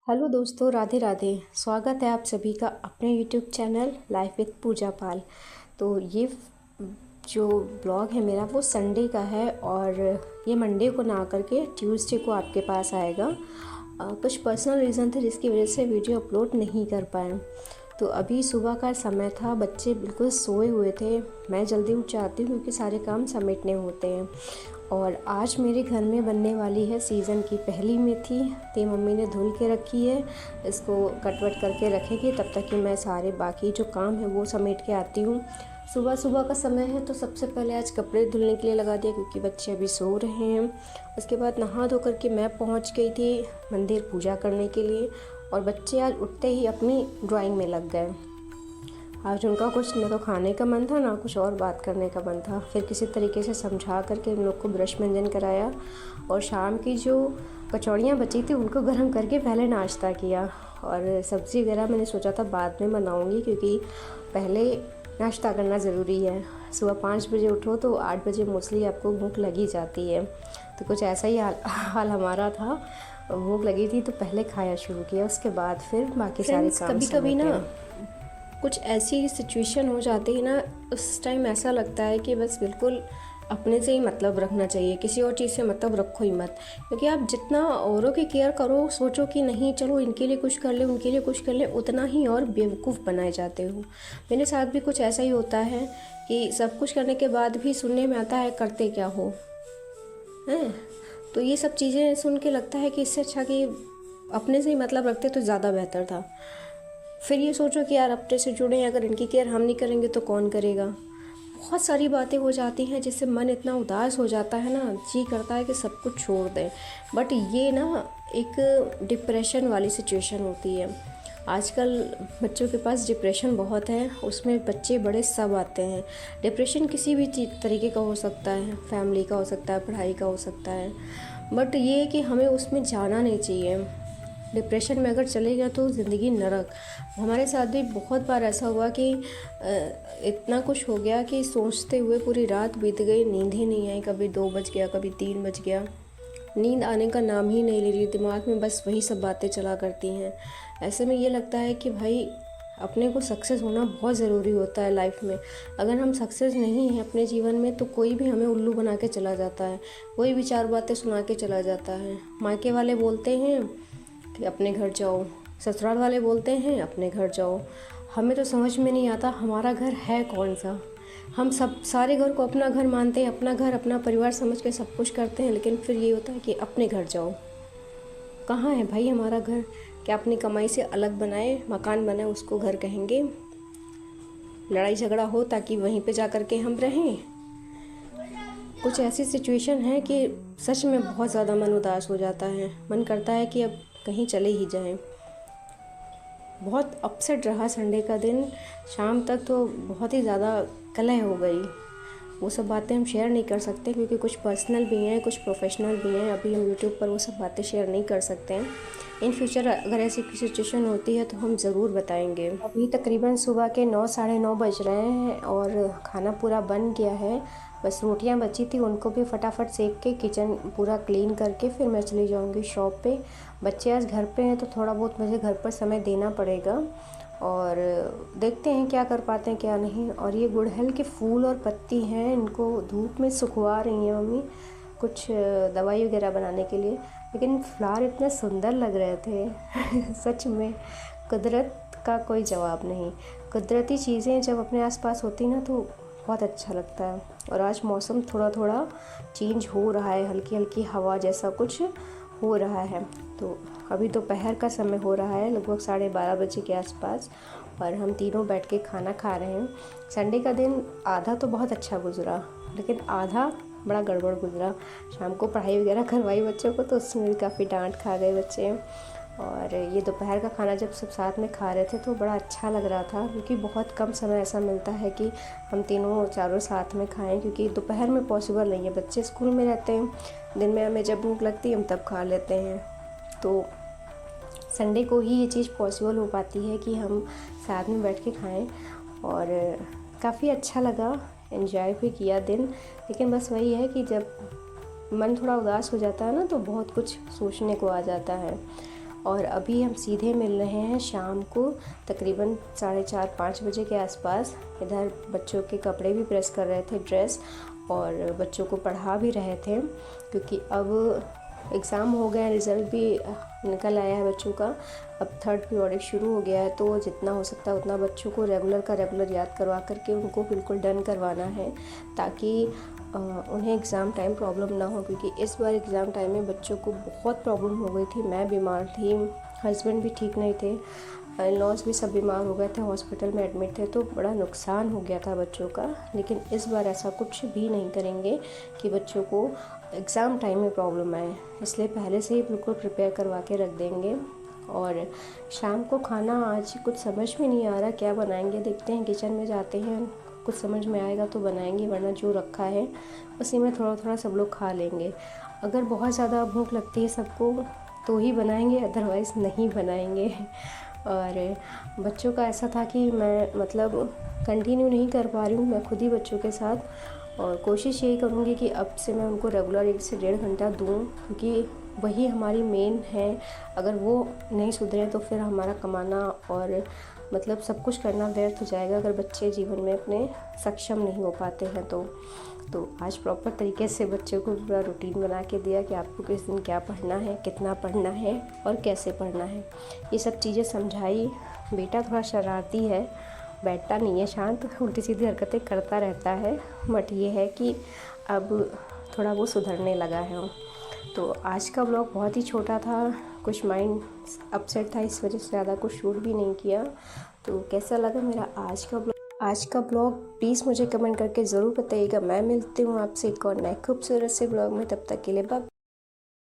Hello दोस्तों, राधे राधे। स्वागत है आप सभी का अपने यूट्यूब चैनल लाइफ विद पूजा पाल। तो ये जो ब्लॉग है मेरा वो संडे का है और ये मंडे को ना करके ट्यूसडे को आपके पास आएगा। कुछ पर्सनल रीज़न थे जिसकी वजह से वीडियो अपलोड नहीं कर पाए। तो अभी सुबह का समय था, बच्चे बिल्कुल सोए हुए थे। मैं जल्दी उठ जाती हूँ क्योंकि सारे काम समेटने होते हैं। और आज मेरे घर में बनने वाली है सीज़न की पहली मेथी। तो मम्मी ने धुल के रखी है, इसको कटवट करके रखेगी तब तक कि मैं सारे बाकी जो काम है वो समेट के आती हूँ। सुबह सुबह का समय है तो सबसे पहले आज कपड़े धुलने के लिए लगा दिया क्योंकि बच्चे अभी सो रहे हैं। उसके बाद नहा धो करके मैं पहुँच गई थी मंदिर पूजा करने के लिए और बच्चे आज उठते ही अपनी ड्राइंग में लग गए। आज उनका कुछ न तो खाने का मन था ना कुछ और बात करने का मन था। फिर किसी तरीके से समझा करके उन लोग को ब्रश मंजन कराया और शाम की जो कचौड़ियाँ बची थी उनको गर्म करके पहले नाश्ता किया। और सब्ज़ी वगैरह मैंने सोचा था बाद में बनाऊँगी क्योंकि पहले नाश्ता करना ज़रूरी है। सुबह 5 बजे उठो तो 8 बजे मोस्टली आपको भूख लगी जाती है। तो कुछ ऐसा ही हाल हमारा था। भूख लगी थी तो पहले खाया शुरू किया, उसके बाद फिर बाकी सारे काम। कभी कभी ना कुछ ऐसी सिचुएशन हो जाती है ना, उस टाइम ऐसा लगता है कि बस बिल्कुल अपने से ही मतलब रखना चाहिए, किसी और चीज़ से मतलब रखो ही मत। क्योंकि आप जितना औरों की केयर करो, सोचो कि नहीं चलो इनके लिए कुछ कर ले उनके लिए कुछ कर ले, उतना ही और बेवकूफ़ बनाए जाते हो। मेरे साथ भी कुछ ऐसा ही होता है कि सब कुछ करने के बाद भी सुनने में आता है करते क्या हो हैं। तो ये सब चीज़ें सुन के लगता है कि इससे अच्छा कि अपने से ही मतलब रखते तो ज़्यादा बेहतर था। फिर ये सोचो कि यार अपने से जुड़े हैं, अगर इनकी केयर हम नहीं करेंगे तो कौन करेगा। बहुत सारी बातें हो जाती हैं जिससे मन इतना उदास हो जाता है ना, जी करता है कि सब कुछ छोड़ दें। बट ये ना एक डिप्रेशन वाली सिचुएशन होती है। आजकल बच्चों के पास डिप्रेशन बहुत है, उसमें बच्चे बड़े सब आते हैं। डिप्रेशन किसी भी तरीके का हो सकता है, फैमिली का हो सकता है, पढ़ाई का हो सकता है। बट ये है कि हमें उसमें जाना नहीं चाहिए। डिप्रेशन में अगर चले गया तो ज़िंदगी नरक। हमारे साथ भी बहुत बार ऐसा हुआ कि इतना कुछ हो गया कि सोचते हुए पूरी रात बीत गई, नींद ही नहीं आई। कभी 2 बज गया, कभी 3 बज गया, नींद आने का नाम ही नहीं ले रही। दिमाग में बस वही सब बातें चला करती हैं। ऐसे में ये लगता है कि भाई अपने को सक्सेस होना बहुत ज़रूरी होता है लाइफ में। अगर हम सक्सेस नहीं हैं अपने जीवन में तो कोई भी हमें उल्लू बना के चला जाता है, कोई भी 4 बातें सुना के चला जाता है। मायके वाले बोलते हैं कि अपने घर जाओ, ससुराल वाले बोलते हैं अपने घर जाओ। हमें तो समझ में नहीं आता हमारा घर है कौन सा। हम सब सारे घर को अपना घर मानते हैं, अपना घर अपना परिवार समझ के सब कुछ करते हैं, लेकिन फिर ये होता है कि अपने घर जाओ। कहाँ है भाई हमारा घर? क्या अपनी कमाई से अलग बनाए, मकान बनाए उसको घर कहेंगे? लड़ाई झगड़ा हो ताकि वहीं पे जा कर के हम रहें। कुछ ऐसी सिचुएशन है कि सच में बहुत ज़्यादा मन उदास हो जाता है, मन करता है कि अब कहीं चले ही जाएं। बहुत अपसेट रहा संडे का दिन, शाम तक तो बहुत ही ज़्यादा कलह हो गई। वो सब बातें हम शेयर नहीं कर सकते क्योंकि कुछ पर्सनल भी हैं, कुछ प्रोफेशनल भी हैं। अभी हम यूट्यूब पर वो सब बातें शेयर नहीं कर सकते हैं। इन फ्यूचर अगर ऐसी सिचुएशन होती है तो हम ज़रूर बताएंगे। अभी तकरीबन सुबह के 9 साढ़े 9 बज रहे हैं और खाना पूरा बन गया है। बस रोटियां बची थी, उनको भी फटाफट सेक के किचन पूरा क्लीन करके फिर मैं चली जाऊंगी शॉप पे। बच्चे आज घर पे हैं तो थोड़ा बहुत मुझे घर पर समय देना पड़ेगा और देखते हैं क्या कर पाते हैं क्या नहीं। और ये गुड़हल के फूल और पत्ती हैं, इनको धूप में सुखवा रही हैं मम्मी कुछ दवाई वगैरह बनाने के लिए। लेकिन फ्लावर इतने सुंदर लग रहे थे सच में कुदरत का कोई जवाब नहीं। कुदरती चीज़ें जब अपने आसपास होती ना तो बहुत अच्छा लगता है। और आज मौसम थोड़ा थोड़ा चेंज हो रहा है, हल्की हल्की हवा जैसा कुछ हो रहा है। तो अभी दोपहर का समय हो रहा है, लगभग 12:30 बजे के आसपास, और हम तीनों बैठ के खाना खा रहे हैं। संडे का दिन आधा तो बहुत अच्छा गुजरा लेकिन आधा बड़ा गड़बड़ गुजरा। शाम को पढ़ाई वगैरह करवाई बच्चों को तो उसमें भी काफ़ी डांट खा गए बच्चे। और ये दोपहर का खाना जब सब साथ में खा रहे थे तो बड़ा अच्छा लग रहा था क्योंकि बहुत कम समय ऐसा मिलता है कि हम तीनों चारों साथ में खाएं, क्योंकि दोपहर में पॉसिबल नहीं है, बच्चे स्कूल में रहते हैं। दिन में हमें जब भूख लगती है हम तब खा लेते हैं। तो संडे को ही ये चीज़ पॉसिबल हो पाती है कि हम साथ में बैठ के खाएं। और काफ़ी अच्छा लगा, एंजॉय भी किया दिन। लेकिन बस वही है कि जब मन थोड़ा उदास हो जाता है ना तो बहुत कुछ सोचने को आ जाता है। और अभी हम सीधे मिल रहे हैं शाम को तकरीबन 4:30-5 बजे के आसपास। इधर बच्चों के कपड़े भी प्रेस कर रहे थे, ड्रेस, और बच्चों को पढ़ा भी रहे थे क्योंकि अब एग्ज़ाम हो गया, रिज़ल्ट भी निकल आया है बच्चों का। अब थर्ड पीरियड शुरू हो गया है, तो जितना हो सकता है उतना बच्चों को रेगुलर का रेगुलर याद करवा करके उनको बिल्कुल डन करवाना है, ताकि उन्हें एग्ज़ाम टाइम प्रॉब्लम ना हो। क्योंकि इस बार एग्ज़ाम टाइम में बच्चों को बहुत प्रॉब्लम हो गई थी। मैं बीमार थी, हस्बैंड भी ठीक नहीं थे, इन-लॉज़ भी सब बीमार हो गए थे, हॉस्पिटल में एडमिट थे, तो बड़ा नुकसान हो गया था बच्चों का। लेकिन इस बार ऐसा कुछ भी नहीं करेंगे कि बच्चों को एग्ज़ाम टाइम में प्रॉब्लम आए, इसलिए पहले से ही बिल्कुल प्रिपेयर करवा के रख देंगे। और शाम को खाना आज कुछ समझ में नहीं आ रहा क्या बनाएंगे, देखते हैं, किचन में जाते हैं, कुछ समझ में आएगा तो बनाएंगे, वरना जो रखा है उसी में थोड़ा थोड़ा सब लोग खा लेंगे। अगर बहुत ज़्यादा भूख लगती है सबको तो ही बनाएंगे, अदरवाइज़ नहीं बनाएंगे। और बच्चों का ऐसा था कि मैं मतलब कंटिन्यू नहीं कर पा रही हूँ मैं खुद ही बच्चों के साथ, और कोशिश यही करूँगी कि अब से मैं उनको रेगुलर 1 से 1.5 घंटा दूँ, क्योंकि वही हमारी मेन है। अगर वो नहीं सुधरे तो फिर हमारा कमाना और मतलब सब कुछ करना व्यर्थ हो जाएगा, अगर बच्चे जीवन में अपने सक्षम नहीं हो पाते हैं तो आज प्रॉपर तरीके से बच्चों को पूरा रूटीन बना के दिया कि आपको किस दिन क्या पढ़ना है, कितना पढ़ना है और कैसे पढ़ना है, ये सब चीज़ें समझाई। बेटा थोड़ा शरारती है, बैठता नहीं है, शांत उल्टी सीधी हरकतें करता रहता है, बट ये है कि अब थोड़ा वो सुधरने लगा है। तो आज का ब्लॉग बहुत ही छोटा था, कुछ माइंड अपसेट था, इस वजह से ज़्यादा कुछ शूट भी नहीं किया। तो कैसा लगा मेरा आज का ब्लॉग प्लीज़ मुझे कमेंट करके ज़रूर बताइएगा। मैं मिलती हूँ आपसे एक और नए खूबसूरत से ब्लॉग में, तब तक के लिए बाय।